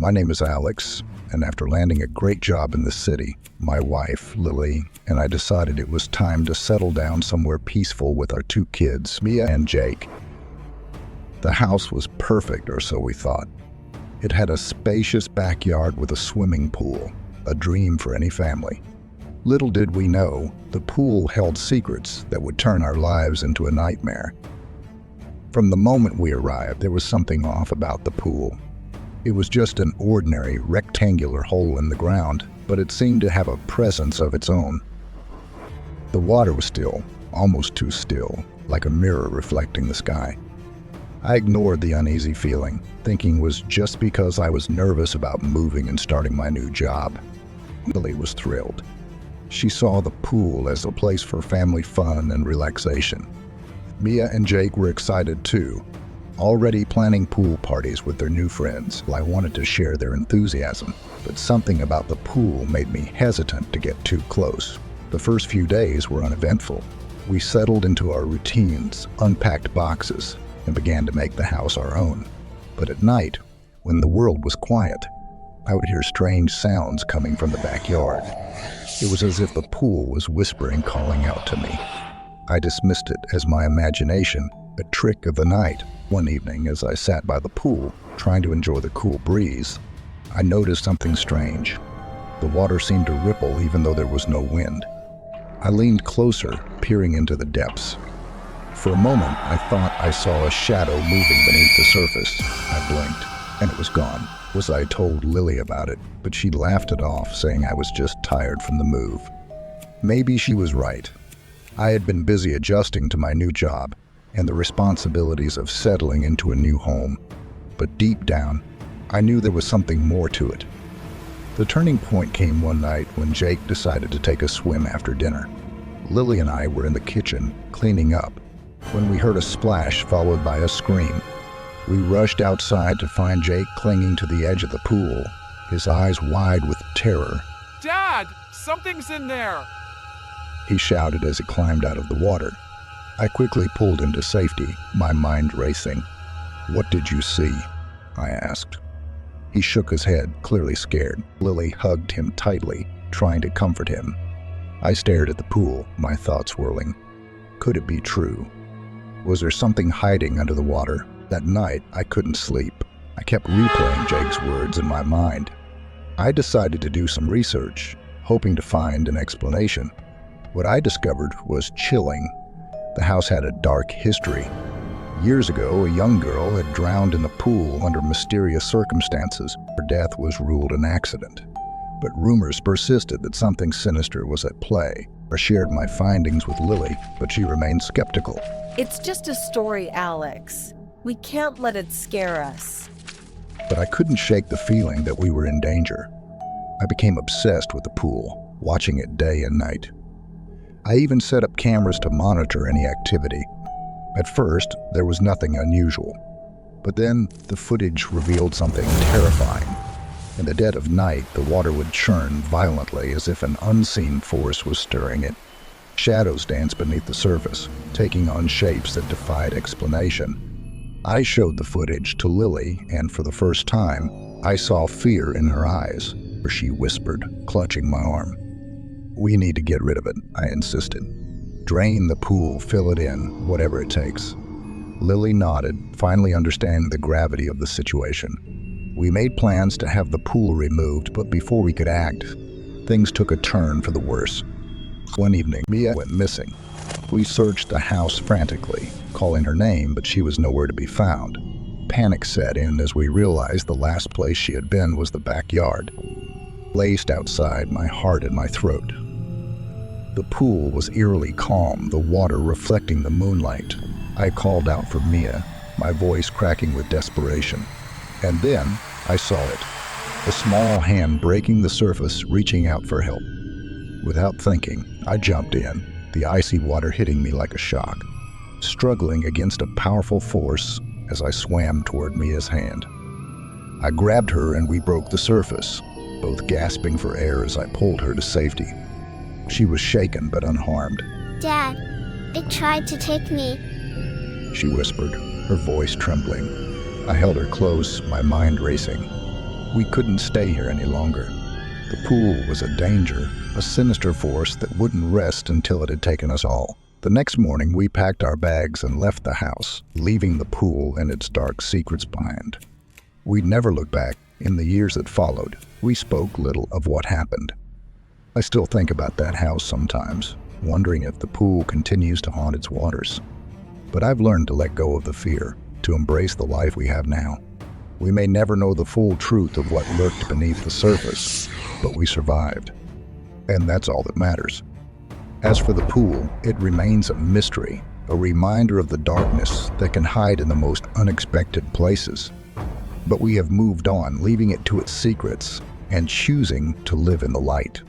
My name is Alex, and after landing a great job in the city, my wife, Lily, and I decided it was time to settle down somewhere peaceful with our 2 kids, Mia and Jake. The house was perfect, or so we thought. It had a spacious backyard with a swimming pool, a dream for any family. Little did we know, the pool held secrets that would turn our lives into a nightmare. From the moment we arrived, there was something off about the pool. It was just an ordinary rectangular hole in the ground, but it seemed to have a presence of its own. The water was still, almost too still, like a mirror reflecting the sky. I ignored the uneasy feeling, thinking it was just because I was nervous about moving and starting my new job. Lily was thrilled. She saw the pool as a place for family fun and relaxation. Mia and Jake were excited too, already planning pool parties with their new friends. I wanted to share their enthusiasm, but something about the pool made me hesitant to get too close. The first few days were uneventful. We settled into our routines, unpacked boxes, and began to make the house our own. But at night, when the world was quiet, I would hear strange sounds coming from the backyard. It was as if the pool was whispering, calling out to me. I dismissed it as my imagination, a trick of the night. One evening, as I sat by the pool, trying to enjoy the cool breeze, I noticed something strange. The water seemed to ripple even though there was no wind. I leaned closer, peering into the depths. For a moment, I thought I saw a shadow moving beneath the surface. I blinked, and it was gone. I told Lily about it, but she laughed it off, saying I was just tired from the move. Maybe she was right. I had been busy adjusting to my new job and the responsibilities of settling into a new home. But deep down, I knew there was something more to it. The turning point came one night when Jake decided to take a swim after dinner. Lily and I were in the kitchen, cleaning up, when we heard a splash followed by a scream. We rushed outside to find Jake clinging to the edge of the pool, his eyes wide with terror. "Dad, something's in there!" he shouted as he climbed out of the water. I quickly pulled him to safety, my mind racing. "What did you see?" I asked. He shook his head, clearly scared. Lily hugged him tightly, trying to comfort him. I stared at the pool, my thoughts whirling. Could it be true? Was there something hiding under the water? That night, I couldn't sleep. I kept replaying Jake's words in my mind. I decided to do some research, hoping to find an explanation. What I discovered was chilling. The house had a dark history. Years ago, a young girl had drowned in the pool under mysterious circumstances. Her death was ruled an accident. But rumors persisted that something sinister was at play. I shared my findings with Lily, but she remained skeptical. "It's just a story, Alex. We can't let it scare us." But I couldn't shake the feeling that we were in danger. I became obsessed with the pool, watching it day and night. I even set up cameras to monitor any activity. At first, there was nothing unusual. But then, the footage revealed something terrifying. In the dead of night, the water would churn violently as if an unseen force was stirring it. Shadows danced beneath the surface, taking on shapes that defied explanation. I showed the footage to Lily, and for the first time, I saw fear in her eyes, where she whispered, clutching my arm. "We need to get rid of it," I insisted. "Drain the pool, fill it in, whatever it takes." Lily nodded, finally understanding the gravity of the situation. We made plans to have the pool removed, but before we could act, things took a turn for the worse. One evening, Mia went missing. We searched the house frantically, calling her name, but she was nowhere to be found. Panic set in as we realized the last place she had been was the backyard. Laced outside, my heart in my throat. The pool was eerily calm, the water reflecting the moonlight. I called out for Mia, my voice cracking with desperation. And then I saw it, a small hand breaking the surface, reaching out for help. Without thinking, I jumped in, the icy water hitting me like a shock, struggling against a powerful force as I swam toward Mia's hand. I grabbed her and we broke the surface, both gasping for air as I pulled her to safety. She was shaken but unharmed. "Dad, it tried to take me," she whispered, her voice trembling. I held her close, my mind racing. We couldn't stay here any longer. The pool was a danger, a sinister force that wouldn't rest until it had taken us all. The next morning, we packed our bags and left the house, leaving the pool and its dark secrets behind. We'd never looked back. In the years that followed, we spoke little of what happened. I still think about that house sometimes, wondering if the pool continues to haunt its waters. But I've learned to let go of the fear, to embrace the life we have now. We may never know the full truth of what lurked beneath the surface, but we survived. And that's all that matters. As for the pool, it remains a mystery, a reminder of the darkness that can hide in the most unexpected places. But we have moved on, leaving it to its secrets and choosing to live in the light.